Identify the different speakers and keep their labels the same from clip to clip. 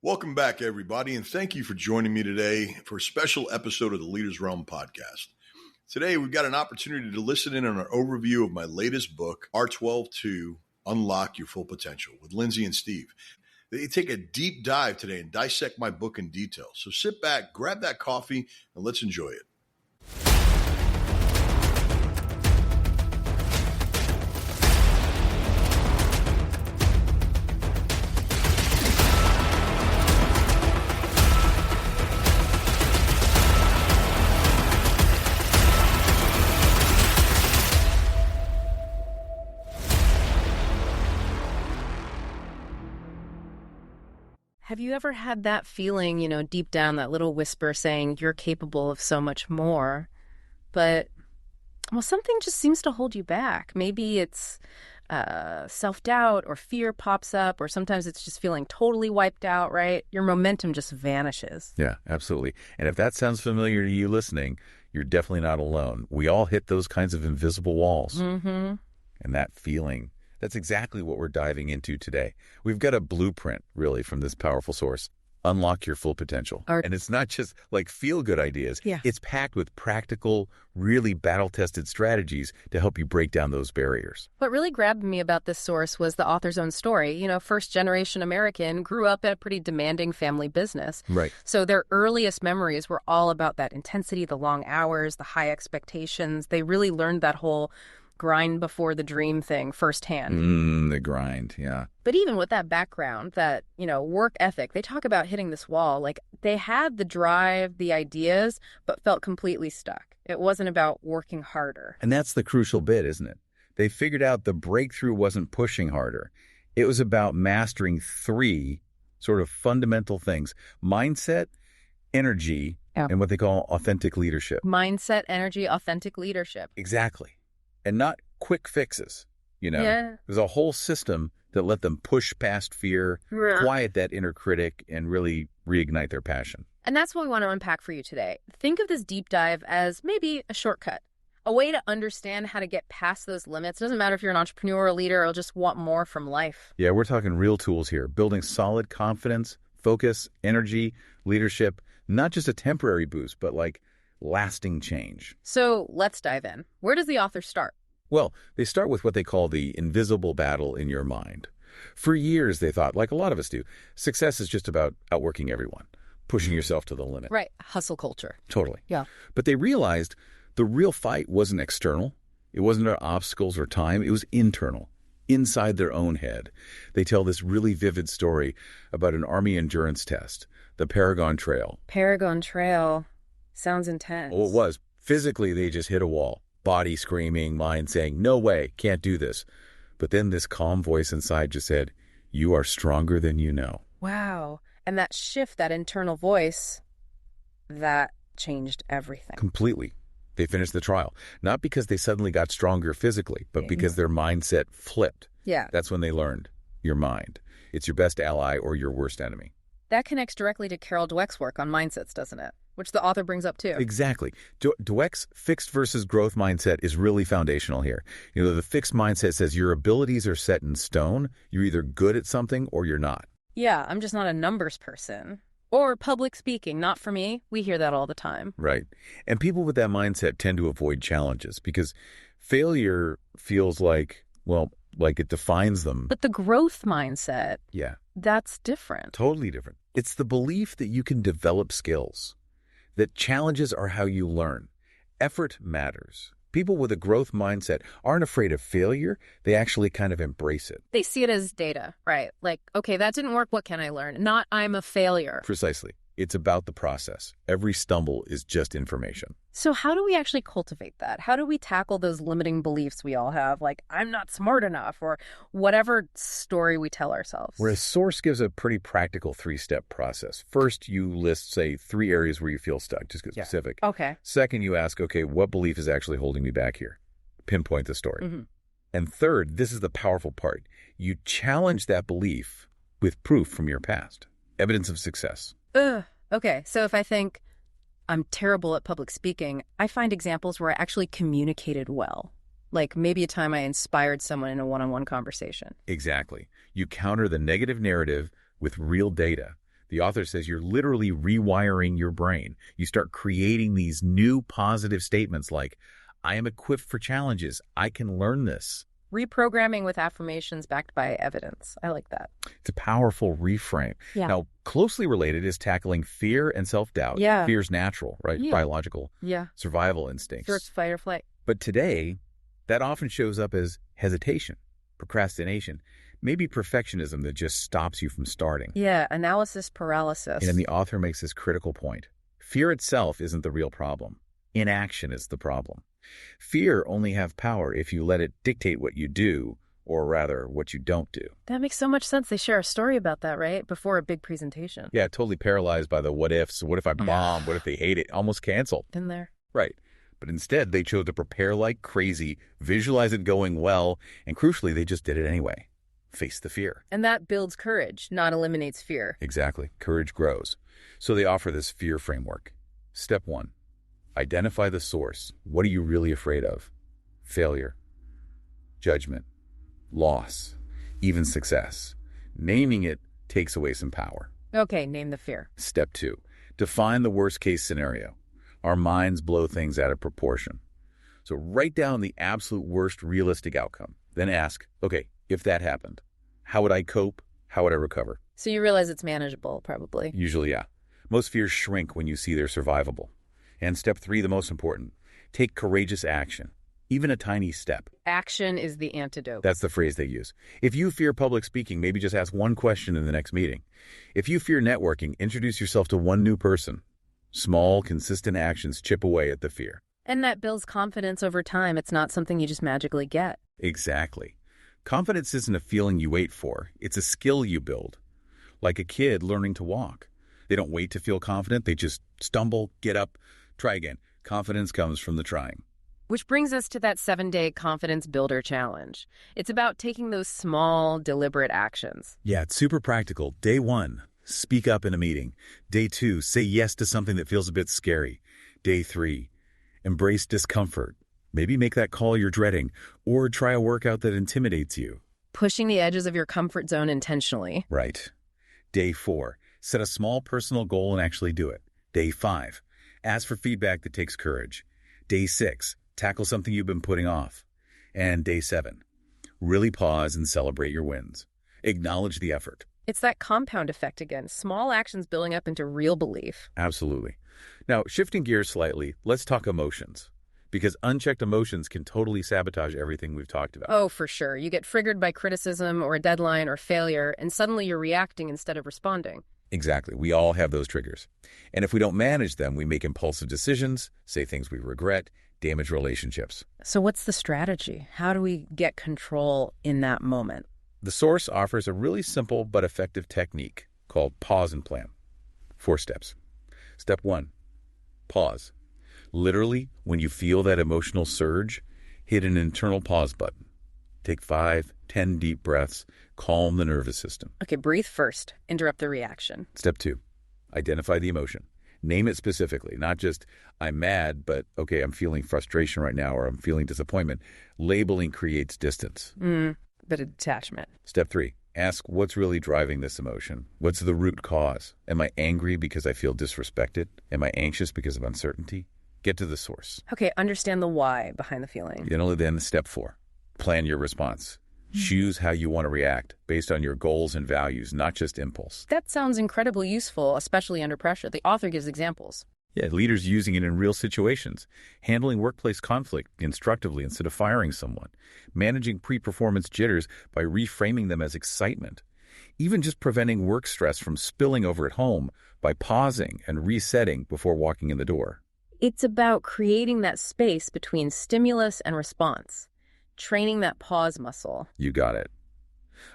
Speaker 1: Welcome back, everybody, and thank you for joining me today for a special episode of the Leader's Realm podcast. Today, we've got an opportunity to listen in on an overview of my latest book, R12-2, Unlock Your Full Potential, with Lindsay and Steve. They take a deep dive today and dissect my book in detail. So sit back, grab that coffee, and let's enjoy it.
Speaker 2: Have you ever had that feeling, deep down, that little whisper saying you're capable of so much more, but, something just seems to hold you back? Maybe it's self-doubt or fear pops up, or sometimes it's just feeling totally wiped out, right? Your momentum just vanishes.
Speaker 3: Yeah, absolutely. And if that sounds familiar to you listening, you're definitely not alone. We all hit those kinds of invisible walls.
Speaker 2: Mm-hmm.
Speaker 3: And that feeling, that's exactly what we're diving into today. We've got a blueprint, really, from this powerful source. Unlock your full potential. And it's not just like feel-good ideas.
Speaker 2: Yeah.
Speaker 3: It's packed with practical, really battle-tested strategies to help you break down those barriers.
Speaker 2: What really grabbed me about this source was the author's own story. First-generation American, grew up in a pretty demanding family business.
Speaker 3: Right.
Speaker 2: So their earliest memories were all about that intensity, the long hours, the high expectations. They really learned that whole grind before the dream thing firsthand.
Speaker 3: The grind, yeah.
Speaker 2: But even with that background, that, work ethic, they talk about hitting this wall. Like, they had the drive, the ideas, but felt completely stuck. It wasn't about working harder.
Speaker 3: And that's the crucial bit, isn't it? They figured out the breakthrough wasn't pushing harder. It was about mastering three sort of fundamental things: mindset, energy, and what they call authentic leadership.
Speaker 2: Mindset, energy, authentic leadership.
Speaker 3: Exactly. And not quick fixes,
Speaker 2: Yeah.
Speaker 3: There's a whole system that let them push past fear, quiet that inner critic, and really reignite their passion.
Speaker 2: And that's what we want to unpack for you today. Think of this deep dive as maybe a shortcut, a way to understand how to get past those limits. It doesn't matter if you're an entrepreneur or a leader or just want more from life.
Speaker 3: Yeah, we're talking real tools here, building solid confidence, focus, energy, leadership, not just a temporary boost, but like lasting change.
Speaker 2: So let's dive in. Where does the author start?
Speaker 3: Well, they start with what they call the invisible battle in your mind. For years, they thought, like a lot of us do, success is just about outworking everyone, pushing yourself to the limit.
Speaker 2: Right. Hustle culture.
Speaker 3: Totally.
Speaker 2: Yeah.
Speaker 3: But they realized the real fight wasn't external. It wasn't about obstacles or time. It was internal, inside their own head. They tell this really vivid story about an Army endurance test, the Paragon Trail.
Speaker 2: Paragon Trail. Sounds intense.
Speaker 3: Oh, it was. Physically, they just hit a wall. Body screaming, mind saying, no way, can't do this. But then this calm voice inside just said, you are stronger than you know.
Speaker 2: Wow. And that shift, that internal voice, that changed everything.
Speaker 3: Completely. They finished the trial. Not because they suddenly got stronger physically, but because their mindset flipped.
Speaker 2: Yeah.
Speaker 3: That's when they learned your mind. It's your best ally or your worst enemy.
Speaker 2: That connects directly to Carol Dweck's work on mindsets, doesn't it? Which the author brings up too.
Speaker 3: Exactly. Dweck's fixed versus growth mindset is really foundational here. The fixed mindset says your abilities are set in stone. You're either good at something or you're not.
Speaker 2: Yeah, I'm just not a numbers person. Or public speaking, not for me. We hear that all the time.
Speaker 3: Right. And people with that mindset tend to avoid challenges because failure feels like it defines them.
Speaker 2: But the growth mindset,
Speaker 3: yeah,
Speaker 2: that's different.
Speaker 3: Totally different. It's the belief that you can develop skills, that challenges are how you learn. Effort matters. People with a growth mindset aren't afraid of failure. They actually kind of embrace it.
Speaker 2: They see it as data, right? Like, okay, that didn't work. What can I learn? Not I'm a failure.
Speaker 3: Precisely. It's about the process. Every stumble is just information.
Speaker 2: So how do we actually cultivate that? How do we tackle those limiting beliefs we all have, like I'm not smart enough or whatever story we tell ourselves?
Speaker 3: Whereas Source gives a pretty practical 3-step process. First, you list, say, 3 areas where you feel stuck. Just get specific.
Speaker 2: Okay.
Speaker 3: Second, you ask, okay, what belief is actually holding me back here? Pinpoint the story.
Speaker 2: Mm-hmm.
Speaker 3: And third, this is the powerful part. You challenge that belief with proof from your past. Evidence of success.
Speaker 2: Okay, so if I think I'm terrible at public speaking, I find examples where I actually communicated well. Like maybe a time I inspired someone in a one-on-one conversation.
Speaker 3: Exactly. You counter the negative narrative with real data. The author says you're literally rewiring your brain. You start creating these new positive statements like, I am equipped for challenges. I can learn this.
Speaker 2: Reprogramming with affirmations backed by evidence. I like that.
Speaker 3: It's a powerful reframe.
Speaker 2: Yeah.
Speaker 3: Now, closely related is tackling fear and self-doubt.
Speaker 2: Yeah.
Speaker 3: Fear's natural, right?
Speaker 2: Yeah.
Speaker 3: Biological.
Speaker 2: Yeah.
Speaker 3: Survival instincts.
Speaker 2: First, fight or flight.
Speaker 3: But today, that often shows up as hesitation, procrastination, maybe perfectionism that just stops you from starting.
Speaker 2: Yeah, analysis paralysis.
Speaker 3: And then the author makes this critical point. Fear itself isn't the real problem. Inaction is the problem. Fear only have power if you let it dictate what you do, or rather, what you don't do.
Speaker 2: That makes so much sense. They share a story about that, right? Before a big presentation.
Speaker 3: Yeah, totally paralyzed by the what ifs. What if I bomb? What if they hate it? Almost canceled.
Speaker 2: Been there.
Speaker 3: Right. But instead, they chose to prepare like crazy, visualize it going well, and crucially, they just did it anyway. Face the fear.
Speaker 2: And that builds courage, not eliminates fear.
Speaker 3: Exactly. Courage grows. So they offer this fear framework. Step 1. Identify the source. What are you really afraid of? Failure, judgment, loss, even success. Naming it takes away some power.
Speaker 2: Okay, name the fear.
Speaker 3: Step 2. Define the worst-case scenario. Our minds blow things out of proportion. So write down the absolute worst realistic outcome. Then ask, okay, if that happened, how would I cope? How would I recover?
Speaker 2: So you realize it's manageable, probably.
Speaker 3: Usually, yeah. Most fears shrink when you see they're survivable. And step 3, the most important, take courageous action, even a tiny step.
Speaker 2: Action is the antidote.
Speaker 3: That's the phrase they use. If you fear public speaking, maybe just ask one question in the next meeting. If you fear networking, introduce yourself to one new person. Small, consistent actions chip away at the fear.
Speaker 2: And that builds confidence over time. It's not something you just magically get.
Speaker 3: Exactly. Confidence isn't a feeling you wait for. It's a skill you build. Like a kid learning to walk. They don't wait to feel confident. They just stumble, get up, try again. Confidence comes from the trying.
Speaker 2: Which brings us to that 7-day confidence builder challenge. It's about taking those small, deliberate actions.
Speaker 3: Yeah, it's super practical. Day 1, speak up in a meeting. Day 2, say yes to something that feels a bit scary. Day 3, embrace discomfort. Maybe make that call you're dreading, or try a workout that intimidates you.
Speaker 2: Pushing the edges of your comfort zone intentionally.
Speaker 3: Right. Day 4, set a small personal goal and actually do it. Day 5, ask for feedback that takes courage. Day 6, tackle something you've been putting off. And day 7, really pause and celebrate your wins. Acknowledge the effort.
Speaker 2: It's that compound effect again. Small actions building up into real belief.
Speaker 3: Absolutely. Now, shifting gears slightly, let's talk emotions. Because unchecked emotions can totally sabotage everything we've talked about.
Speaker 2: Oh, for sure. You get triggered by criticism or a deadline or failure, and suddenly you're reacting instead of responding.
Speaker 3: Exactly. We all have those triggers. And if we don't manage them, we make impulsive decisions, say things we regret, damage relationships.
Speaker 2: So what's the strategy? How do we get control in that moment?
Speaker 3: The source offers a really simple but effective technique called pause and plan. 4 steps. Step 1, pause. Literally, when you feel that emotional surge, hit an internal pause button. Take 5, 10 deep breaths, calm the nervous system.
Speaker 2: Okay, breathe first. Interrupt the reaction.
Speaker 3: Step 2, identify the emotion. Name it specifically, not just, I'm mad, but okay, I'm feeling frustration right now, or I'm feeling disappointment. Labeling creates distance.
Speaker 2: But a detachment.
Speaker 3: Step 3, ask what's really driving this emotion. What's the root cause? Am I angry because I feel disrespected? Am I anxious because of uncertainty? Get to the source.
Speaker 2: Okay, understand the why behind the feeling.
Speaker 3: Then step 4, plan your response. Choose how you want to react based on your goals and values, not just impulse.
Speaker 2: That sounds incredibly useful, especially under pressure. The author gives examples.
Speaker 3: Yeah, leaders using it in real situations. Handling workplace conflict instructively instead of firing someone. Managing pre-performance jitters by reframing them as excitement. Even just preventing work stress from spilling over at home by pausing and resetting before walking in the door.
Speaker 2: It's about creating that space between stimulus and response. Training that pause muscle.
Speaker 3: You got it.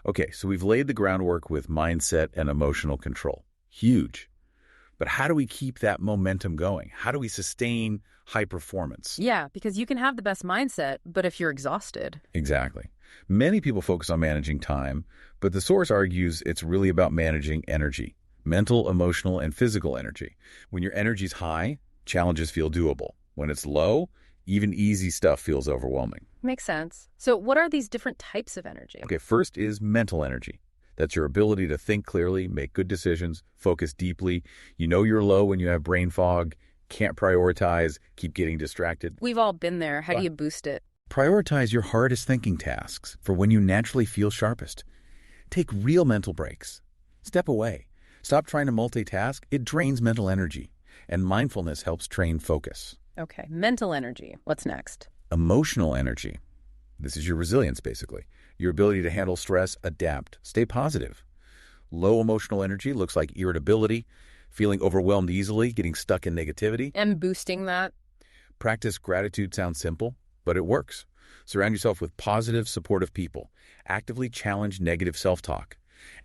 Speaker 3: Okay, so we've laid the groundwork with mindset and emotional control. Huge. But how do we keep that momentum going? How do we sustain high performance?
Speaker 2: Yeah, because you can have the best mindset, but if you're exhausted.
Speaker 3: Exactly. Many people focus on managing time, but the source argues it's really about managing energy. Mental, emotional, and physical energy. When your energy's high, challenges feel doable. When it's low, even easy stuff feels overwhelming.
Speaker 2: Makes sense. So what are these different types of energy?
Speaker 3: Okay, first is mental energy. That's your ability to think clearly, make good decisions, focus deeply. You know you're low when you have brain fog, can't prioritize, keep getting distracted.
Speaker 2: We've all been there. How do you boost it?
Speaker 3: Prioritize your hardest thinking tasks for when you naturally feel sharpest. Take real mental breaks. Step away. Stop trying to multitask. It drains mental energy. And mindfulness helps train focus.
Speaker 2: Okay, mental energy. What's next?
Speaker 3: Emotional energy. This is your resilience, basically. Your ability to handle stress, adapt, stay positive. Low emotional energy looks like irritability, feeling overwhelmed easily, getting stuck in negativity.
Speaker 2: And boosting that?
Speaker 3: Practice gratitude sounds simple, but it works. Surround yourself with positive, supportive people. Actively challenge negative self-talk.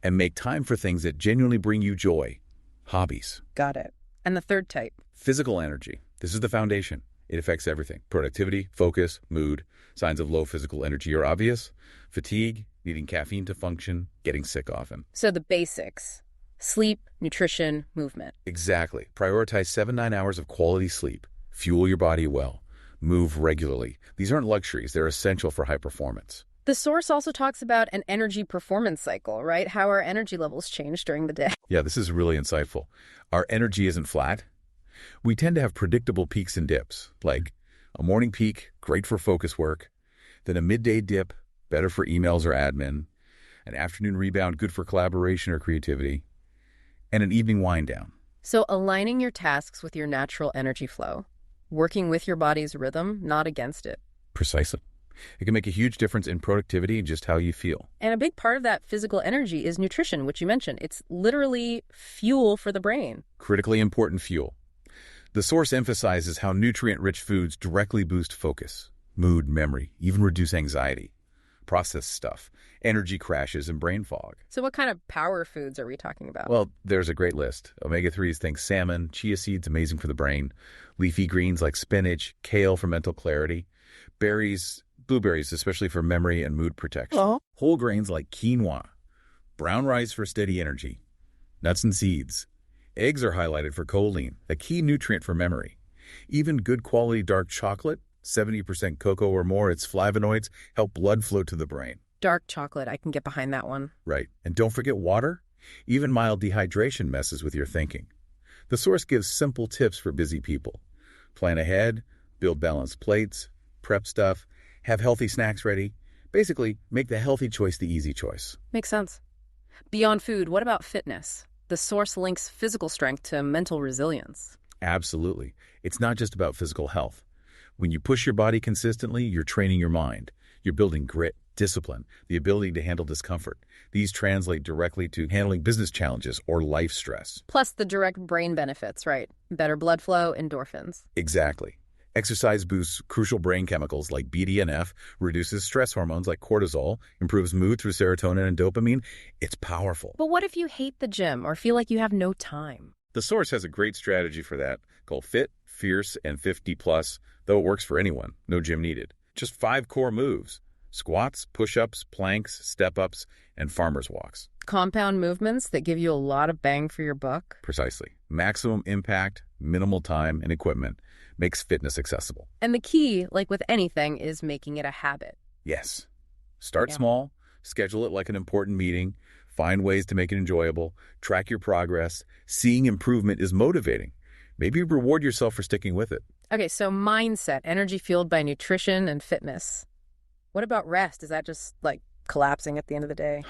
Speaker 3: And make time for things that genuinely bring you joy. Hobbies.
Speaker 2: Got it. And the third type?
Speaker 3: Physical energy. This is the foundation. It affects everything. Productivity, focus, mood. Signs of low physical energy are obvious. Fatigue, needing caffeine to function, getting sick often.
Speaker 2: So the basics: sleep, nutrition, movement.
Speaker 3: Exactly. Prioritize 7-9 hours of quality sleep. Fuel your body well. Move regularly. These aren't luxuries. They're essential for high performance.
Speaker 2: The source also talks about an energy performance cycle, right? How our energy levels change during the day.
Speaker 3: Yeah, this is really insightful. Our energy isn't flat. We tend to have predictable peaks and dips, like a morning peak, great for focus work, then a midday dip, better for emails or admin, an afternoon rebound, good for collaboration or creativity, and an evening wind down.
Speaker 2: So aligning your tasks with your natural energy flow, working with your body's rhythm, not against it.
Speaker 3: Precisely. It can make a huge difference in productivity and just how you feel.
Speaker 2: And a big part of that physical energy is nutrition, which you mentioned. It's literally fuel for the brain.
Speaker 3: Critically important fuel. The source emphasizes how nutrient-rich foods directly boost focus, mood, memory, even reduce anxiety, processed stuff, energy crashes, and brain fog.
Speaker 2: So what kind of power foods are we talking about?
Speaker 3: Well, there's a great list. Omega-3s, think salmon, chia seeds, amazing for the brain, leafy greens like spinach, kale for mental clarity, berries, blueberries, especially for memory and mood protection, whole grains like quinoa, brown rice for steady energy, nuts and seeds. Eggs are highlighted for choline, a key nutrient for memory. Even good quality dark chocolate, 70% cocoa or more, its flavonoids help blood flow to the brain.
Speaker 2: Dark chocolate, I can get behind that one.
Speaker 3: Right. And don't forget water. Even mild dehydration messes with your thinking. The source gives simple tips for busy people. Plan ahead, build balanced plates, prep stuff, have healthy snacks ready. Basically, make the healthy choice the easy choice.
Speaker 2: Makes sense. Beyond food, what about fitness? The source links physical strength to mental resilience.
Speaker 3: Absolutely. It's not just about physical health. When you push your body consistently, you're training your mind. You're building grit, discipline, the ability to handle discomfort. These translate directly to handling business challenges or life stress.
Speaker 2: Plus the direct brain benefits, right? Better blood flow, endorphins.
Speaker 3: Exactly. Exercise boosts crucial brain chemicals like BDNF, reduces stress hormones like cortisol, improves mood through serotonin and dopamine. It's powerful.
Speaker 2: But what if you hate the gym or feel like you have no time?
Speaker 3: The source has a great strategy for that called Fit, Fierce, and 50+, though it works for anyone. No gym needed. Just 5 core moves: squats, push-ups, planks, step-ups, and farmer's walks.
Speaker 2: Compound movements that give you a lot of bang for your buck?
Speaker 3: Precisely. Maximum impact, minimal time, and equipment makes fitness accessible.
Speaker 2: And the key, like with anything, is making it a habit.
Speaker 3: Yes. Start small, schedule it like an important meeting, find ways to make it enjoyable, track your progress. Seeing improvement is motivating. Maybe reward yourself for sticking with it.
Speaker 2: Okay, so mindset, energy fueled by nutrition and fitness. What about rest? Is that just like collapsing at the end of the day?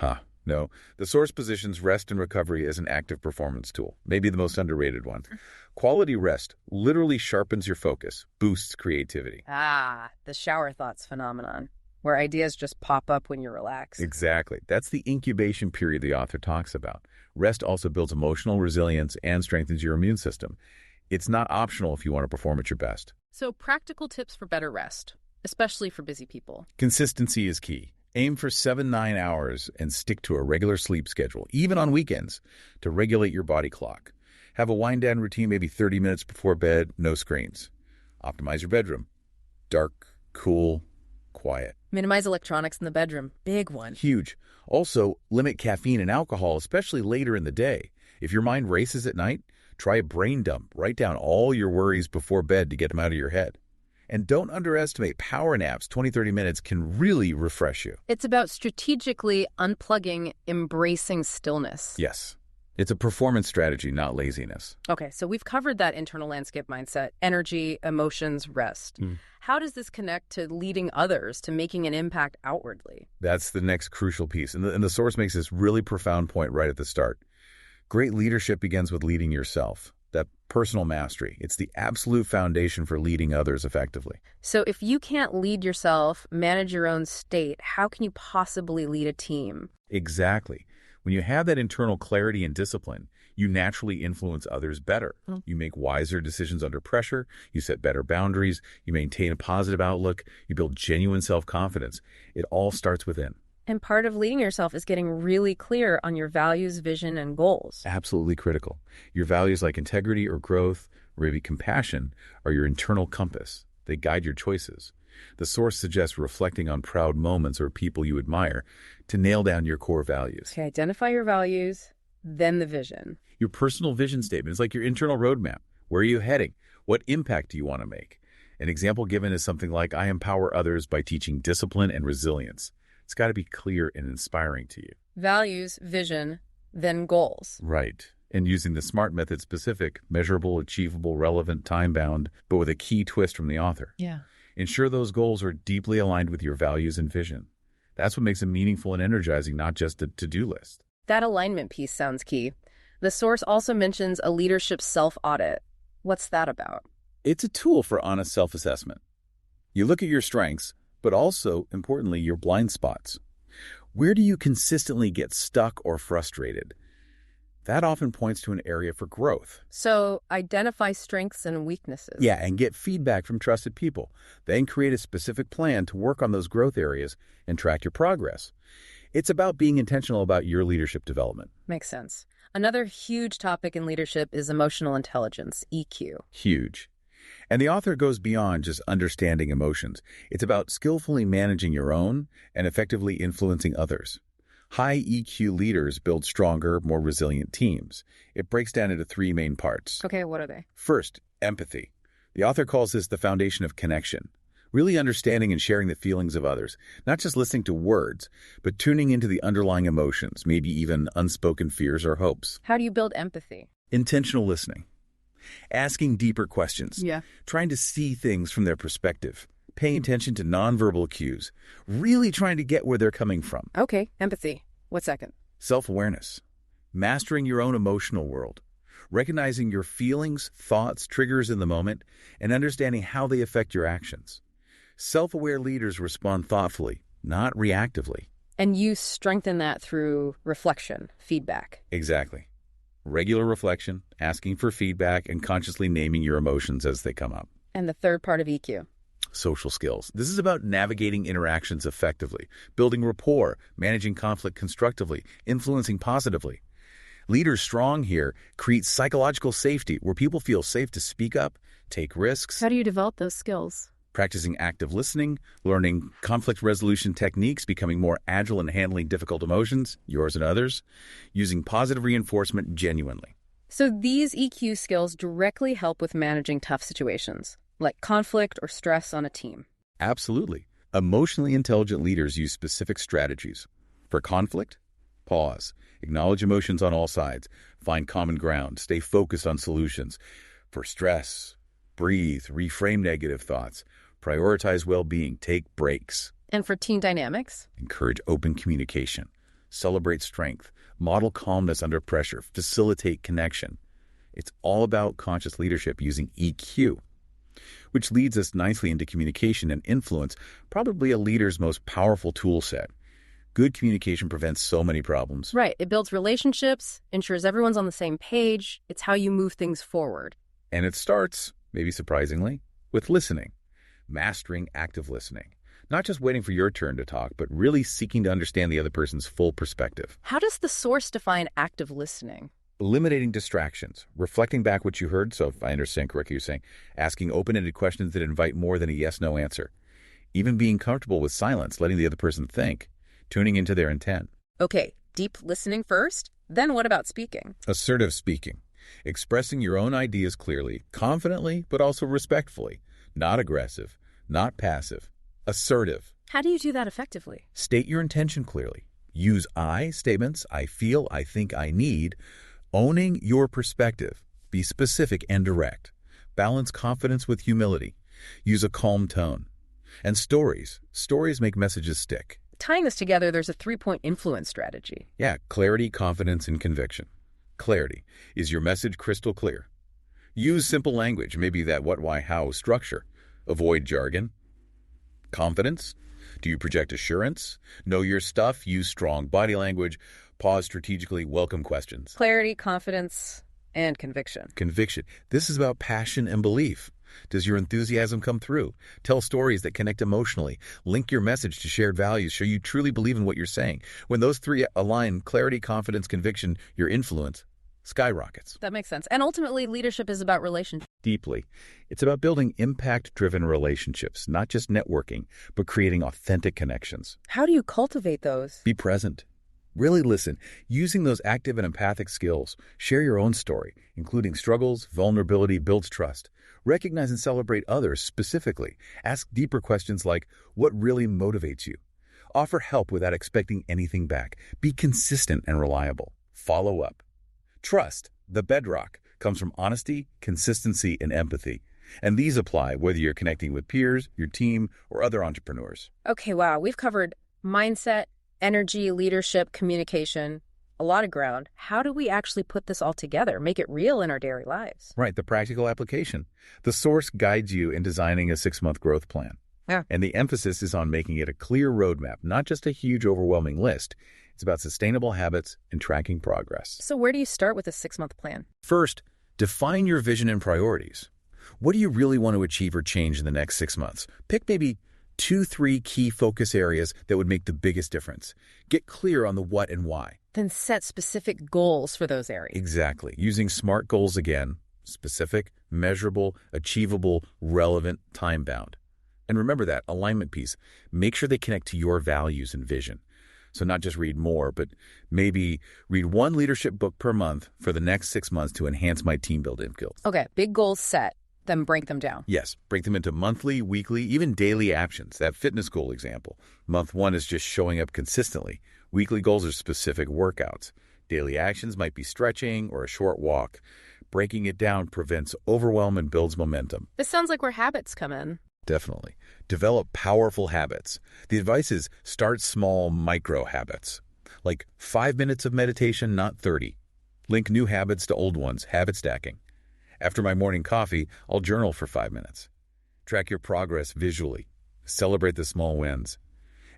Speaker 3: No. The source positions rest and recovery as an active performance tool, maybe the most underrated one. Quality rest literally sharpens your focus, boosts creativity.
Speaker 2: The shower thoughts phenomenon, where ideas just pop up when you're relaxed.
Speaker 3: Exactly. That's the incubation period the author talks about. Rest also builds emotional resilience and strengthens your immune system. It's not optional if you want to perform at your best.
Speaker 2: So practical tips for better rest, especially for busy people.
Speaker 3: Consistency is key. Aim for 7-9 hours and stick to a regular sleep schedule, even on weekends, to regulate your body clock. Have a wind-down routine maybe 30 minutes before bed, no screens. Optimize your bedroom. Dark, cool, quiet.
Speaker 2: Minimize electronics in the bedroom. Big one.
Speaker 3: Huge. Also, limit caffeine and alcohol, especially later in the day. If your mind races at night, try a brain dump. Write down all your worries before bed to get them out of your head. And don't underestimate power naps. 20-30 minutes can really refresh you.
Speaker 2: It's about strategically unplugging, embracing stillness.
Speaker 3: Yes. It's a performance strategy, not laziness.
Speaker 2: Okay, so we've covered that internal landscape mindset, energy, emotions, rest. How does this connect to leading others, to making an impact outwardly?
Speaker 3: That's the next crucial piece. And the source makes this really profound point right at the start. Great leadership begins with leading yourself. That personal mastery. It's the absolute foundation for leading others effectively.
Speaker 2: So if you can't lead yourself, manage your own state, how can you possibly lead a team?
Speaker 3: Exactly. When you have that internal clarity and discipline, you naturally influence others better. You make wiser decisions under pressure, you set better boundaries, you maintain a positive outlook, you build genuine self-confidence. It all starts within.
Speaker 2: And part of leading yourself is getting really clear on your values, vision, and goals.
Speaker 3: Absolutely critical. Your values like integrity or growth, or maybe compassion, are your internal compass. They guide your choices. The source suggests reflecting on proud moments or people you admire to nail down your core values.
Speaker 2: Okay, identify your values, then the vision.
Speaker 3: Your personal vision statement is like your internal roadmap. Where are you heading? What impact do you want to make? An example given is something like, I empower others by teaching discipline and resilience. It's got to be clear and inspiring to you.
Speaker 2: Values, vision, then goals.
Speaker 3: Right. And using the SMART method specific, measurable, achievable, relevant, time-bound, but with a key twist from the author.
Speaker 2: Yeah.
Speaker 3: Ensure those goals are deeply aligned with your values and vision. That's what makes them meaningful and energizing, not just a to-do list.
Speaker 2: That alignment piece sounds key. The source also mentions a leadership self-audit. What's that about?
Speaker 3: It's a tool for honest self-assessment. You look at your strengths, but also, importantly, your blind spots. Where do you consistently get stuck or frustrated? That often points to an area for growth.
Speaker 2: So identify strengths and weaknesses.
Speaker 3: Yeah, and get feedback from trusted people. Then create a specific plan to work on those growth areas and track your progress. It's about being intentional about your leadership development.
Speaker 2: Makes sense. Another huge topic in leadership is emotional intelligence, EQ.
Speaker 3: Huge. And the author goes beyond just understanding emotions. It's about skillfully managing your own and effectively influencing others. High EQ leaders build stronger, more resilient teams. It breaks down into three main parts.
Speaker 2: Okay, what are they?
Speaker 3: First, empathy. The author calls this the foundation of connection. Really understanding and sharing the feelings of others, not just listening to words, but tuning into the underlying emotions, maybe even unspoken fears or hopes.
Speaker 2: How do you build empathy?
Speaker 3: Intentional listening. Asking deeper questions.
Speaker 2: Yeah.
Speaker 3: Trying to see things from their perspective. Paying attention to nonverbal cues. Really trying to get where they're coming from.
Speaker 2: Okay, empathy. What's second?
Speaker 3: Self-awareness. Mastering your own emotional world. Recognizing your feelings, thoughts, triggers in the moment, and understanding how they affect your actions. Self-aware leaders respond thoughtfully, not reactively.
Speaker 2: And you strengthen that through reflection, feedback.
Speaker 3: Exactly. Regular reflection, asking for feedback, and consciously naming your emotions as they come up.
Speaker 2: And the third part of EQ?
Speaker 3: Social skills. This is about navigating interactions effectively, building rapport, managing conflict constructively, influencing positively. Leaders strong here create psychological safety where people feel safe to speak up, take risks.
Speaker 2: How do you develop those skills?
Speaker 3: Practicing active listening, learning conflict resolution techniques, becoming more agile in handling difficult emotions, yours and others, using positive reinforcement genuinely.
Speaker 2: So these EQ skills directly help with managing tough situations, like conflict or stress on a team.
Speaker 3: Absolutely. Emotionally intelligent leaders use specific strategies. For conflict, pause, acknowledge emotions on all sides, find common ground, stay focused on solutions. For stress, breathe, reframe negative thoughts, prioritize well-being, take breaks.
Speaker 2: And for team dynamics?
Speaker 3: Encourage open communication, celebrate strength, model calmness under pressure, facilitate connection. It's all about conscious leadership using EQ, which leads us nicely into communication and influence, probably a leader's most powerful tool set. Good communication prevents so many problems.
Speaker 2: Right. It builds relationships, ensures everyone's on the same page. It's how you move things forward.
Speaker 3: And it starts, maybe surprisingly, with listening. Mastering active listening. Not just waiting for your turn to talk, but really seeking to understand the other person's full perspective.
Speaker 2: How does the source define active listening?
Speaker 3: Eliminating distractions, reflecting back what you heard, so if I understand correctly, you're saying asking open-ended questions that invite more than a yes-no answer. Even being comfortable with silence, letting the other person think, tuning into their intent.
Speaker 2: Okay, deep listening first, then what about speaking?
Speaker 3: Assertive speaking, expressing your own ideas clearly, confidently, but also respectfully, not aggressive, not passive. Assertive.
Speaker 2: How do you do that effectively?
Speaker 3: State your intention clearly. Use I statements, I feel, I think, I need. Owning your perspective. Be specific and direct. Balance confidence with humility. Use a calm tone. And stories. Stories make messages stick.
Speaker 2: Tying this together, there's a 3-point influence strategy.
Speaker 3: Yeah, clarity, confidence, and conviction. Clarity. Is your message crystal clear? Use simple language, maybe that what, why, how structure. Avoid jargon. Confidence. Do you project assurance? Know your stuff. Use strong body language. Pause strategically. Welcome questions.
Speaker 2: Clarity, confidence, and conviction.
Speaker 3: Conviction. This is about passion and belief. Does your enthusiasm come through? Tell stories that connect emotionally. Link your message to shared values. Show you truly believe in what you're saying. When those three align, clarity, confidence, conviction, your influence skyrockets.
Speaker 2: That makes sense. And ultimately, leadership is about relationships.
Speaker 3: Deeply. It's about building impact-driven relationships, not just networking, but creating authentic connections.
Speaker 2: How do you cultivate those?
Speaker 3: Be present. Really listen. Using those active and empathic skills, share your own story, including struggles, vulnerability builds trust. Recognize and celebrate others specifically. Ask deeper questions like, what really motivates you? Offer help without expecting anything back. Be consistent and reliable. Follow up. Trust, the bedrock, comes from honesty, consistency, and empathy. And these apply whether you're connecting with peers, your team, or other entrepreneurs.
Speaker 2: Okay, wow. We've covered mindset, energy, leadership, communication, a lot of ground. How do we actually put this all together, make it real in our daily lives?
Speaker 3: Right, the practical application. The source guides you in designing a 6-month growth plan.
Speaker 2: Yeah.
Speaker 3: And the emphasis is on making it a clear roadmap, not just a huge, overwhelming list. It's about sustainable habits and tracking progress.
Speaker 2: So where do you start with a 6-month plan?
Speaker 3: First, define your vision and priorities. What do you really want to achieve or change in the next 6 months? Pick maybe 2-3 key focus areas that would make the biggest difference. Get clear on the what and why.
Speaker 2: Then set specific goals for those areas.
Speaker 3: Exactly. Using SMART goals again. Specific, measurable, achievable, relevant, time-bound. And remember that alignment piece. Make sure they connect to your values and vision. So not just read more, but maybe read 1 leadership book per month for the next 6 months to enhance my team building skills.
Speaker 2: Okay, big goals set, then break them down.
Speaker 3: Yes, break them into monthly, weekly, even daily actions. That fitness goal example. Month 1 is just showing up consistently. Weekly goals are specific workouts. Daily actions might be stretching or a short walk. Breaking it down prevents overwhelm and builds momentum.
Speaker 2: This sounds like where habits come in.
Speaker 3: Definitely. Develop powerful habits. The advice is start small, micro habits. Like 5 minutes of meditation, not 30. Link new habits to old ones, habit stacking. After my morning coffee, I'll journal for 5 minutes. Track your progress visually. Celebrate the small wins.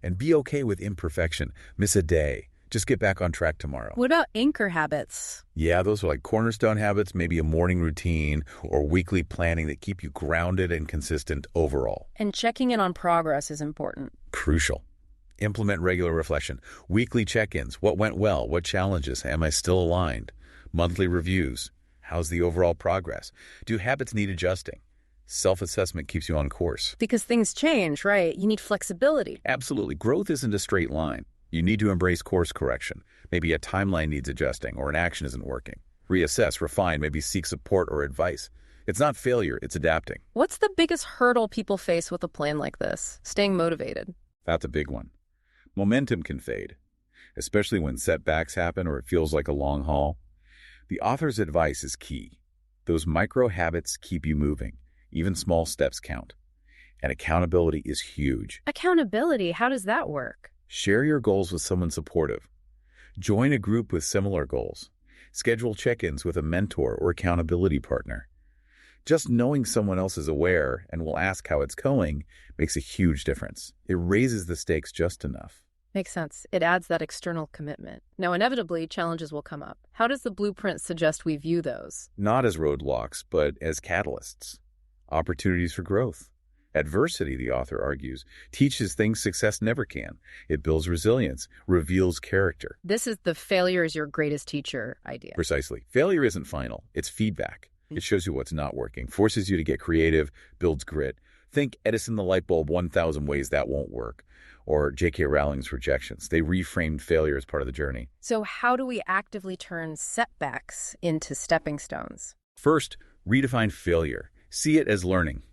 Speaker 3: And be okay with imperfection. Miss a day. Just get back on track tomorrow.
Speaker 2: What about anchor habits?
Speaker 3: Yeah, those are like cornerstone habits, maybe a morning routine or weekly planning that keep you grounded and consistent overall.
Speaker 2: And checking in on progress is important.
Speaker 3: Crucial. Implement regular reflection. Weekly check-ins. What went well? What challenges? Am I still aligned? Monthly reviews. How's the overall progress? Do habits need adjusting? Self-assessment keeps you on course.
Speaker 2: Because things change, right? You need flexibility.
Speaker 3: Absolutely. Growth isn't a straight line. You need to embrace course correction. Maybe a timeline needs adjusting or an action isn't working. Reassess, refine, maybe seek support or advice. It's not failure, it's adapting.
Speaker 2: What's the biggest hurdle people face with a plan like this? Staying motivated.
Speaker 3: That's a big one. Momentum can fade, especially when setbacks happen or it feels like a long haul. The author's advice is key. Those micro habits keep you moving. Even small steps count. And accountability is huge.
Speaker 2: Accountability, how does that work?
Speaker 3: Share your goals with someone supportive. Join a group with similar goals. Schedule check-ins with a mentor or accountability partner. Just knowing someone else is aware and will ask how it's going makes a huge difference. It raises the stakes just enough.
Speaker 2: Makes sense. It adds that external commitment. Now, inevitably, challenges will come up. How does the blueprint suggest we view those?
Speaker 3: Not as roadblocks, but as catalysts. Opportunities for growth. Adversity, the author argues, teaches things success never can. It builds resilience, reveals character.
Speaker 2: This is the failure is your greatest teacher idea.
Speaker 3: Precisely. Failure isn't final. It's feedback. It shows you what's not working, forces you to get creative, builds grit. Think Edison the light bulb 1,000 ways that won't work. Or J.K. Rowling's rejections. They reframed failure as part of the journey.
Speaker 2: So how do we actively turn setbacks into stepping stones?
Speaker 3: First, redefine failure. See it as learning.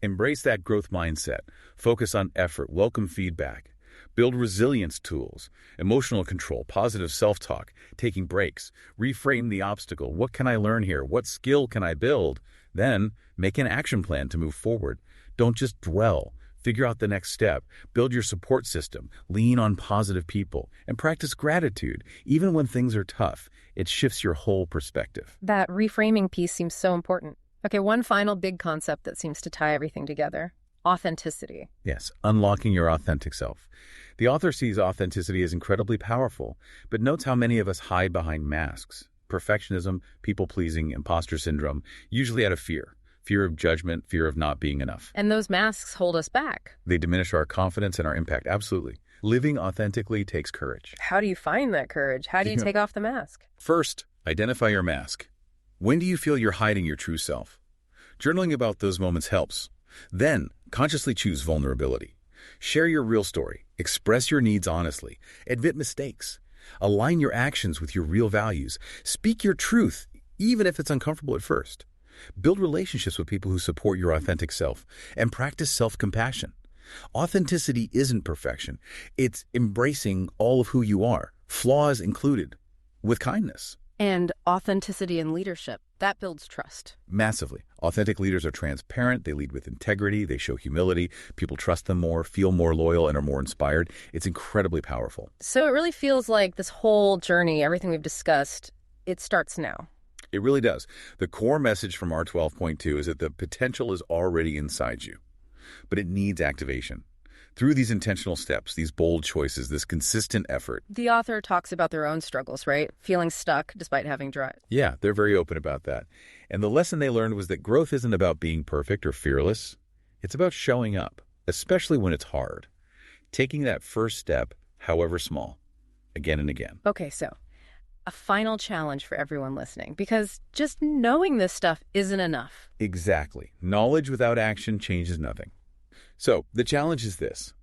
Speaker 3: Embrace that growth mindset. Focus on effort, welcome feedback. Build resilience tools, emotional control, positive self-talk, taking breaks. Reframe the obstacle. What can I learn here? What skill can I build? Then make an action plan to move forward. Don't just dwell. Figure out the next step. Build your support system. Lean on positive people. And practice gratitude. Even when things are tough, it shifts your whole perspective.
Speaker 2: That reframing piece seems so important. Okay, one final big concept that seems to tie everything together. Authenticity.
Speaker 3: Yes, unlocking your authentic self. The author sees authenticity as incredibly powerful, but notes how many of us hide behind masks. Perfectionism, people-pleasing, imposter syndrome, usually out of fear. Fear of judgment, fear of not being enough.
Speaker 2: And those masks hold us back.
Speaker 3: They diminish our confidence and our impact, absolutely. Living authentically takes courage.
Speaker 2: How do you find that courage? How do you take off the mask?
Speaker 3: First, identify your mask. When do you feel you're hiding your true self? Journaling about those moments helps. Then, consciously choose vulnerability. Share your real story. Express your needs honestly. Admit mistakes. Align your actions with your real values. Speak your truth, even if it's uncomfortable at first. Build relationships with people who support your authentic self. And practice self-compassion. Authenticity isn't perfection. It's embracing all of who you are, flaws included, with kindness.
Speaker 2: And authenticity in leadership, that builds trust.
Speaker 3: Massively. Authentic leaders are transparent, they lead with integrity, they show humility, people trust them more, feel more loyal, and are more inspired. It's incredibly powerful.
Speaker 2: So it really feels like this whole journey, everything we've discussed, it starts now.
Speaker 3: It really does. The core message from R12.2 is that the potential is already inside you, but it needs activation. Through these intentional steps, these bold choices, this consistent effort.
Speaker 2: The author talks about their own struggles, right? Feeling stuck despite having drive.
Speaker 3: Yeah, they're very open about that. And the lesson they learned was that growth isn't about being perfect or fearless. It's about showing up, especially when it's hard. Taking that first step, however small, again and again.
Speaker 2: Okay, so a final challenge for everyone listening, because just knowing this stuff isn't enough.
Speaker 3: Exactly. Knowledge without action changes nothing. So the challenge is this.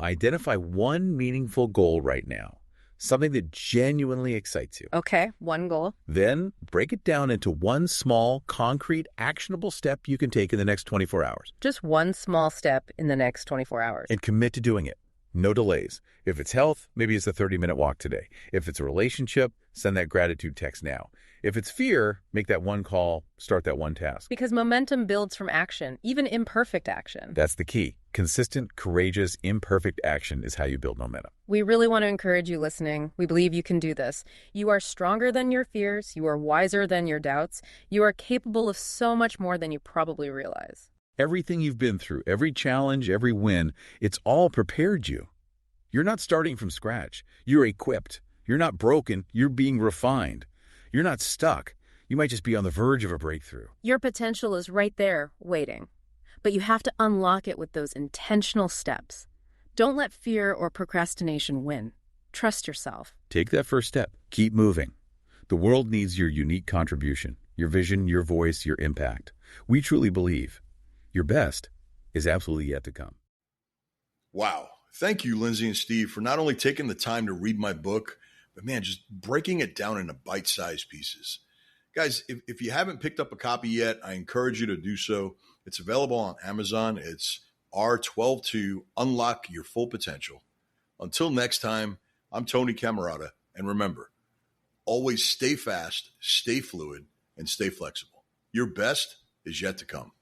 Speaker 3: Identify one meaningful goal right now, something that genuinely excites you.
Speaker 2: Okay, one goal.
Speaker 3: Then break it down into one small, concrete, actionable step you can take in the next 24 hours.
Speaker 2: Just one small step in the next 24 hours.
Speaker 3: And commit to doing it. No delays. If it's health, maybe it's a 30-minute walk today. If it's a relationship, send that gratitude text now. If it's fear, make that one call, start that one task.
Speaker 2: Because momentum builds from action, even imperfect action.
Speaker 3: That's the key. Consistent, courageous, imperfect action is how you build momentum.
Speaker 2: We really want to encourage you listening. We believe you can do this. You are stronger than your fears. You are wiser than your doubts. You are capable of so much more than you probably realize.
Speaker 3: Everything you've been through, every challenge, every win, it's all prepared you. You're not starting from scratch. You're equipped. You're not broken. You're being refined. You're not stuck. You might just be on the verge of a breakthrough.
Speaker 2: Your potential is right there, waiting. But you have to unlock it with those intentional steps. Don't let fear or procrastination win. Trust yourself.
Speaker 3: Take that first step. Keep moving. The world needs your unique contribution, your vision, your voice, your impact. We truly believe your best is absolutely yet to come.
Speaker 1: Wow. Thank you, Lindsay and Steve, for not only taking the time to read my book, but man, just breaking it down into bite-sized pieces. Guys, if you haven't picked up a copy yet, I encourage you to do so. It's available on Amazon. It's R12.2, Unlock Your Full Potential. Until next time, I'm Tony Cammarata. And remember, always stay fast, stay fluid, and stay flexible. Your best is yet to come.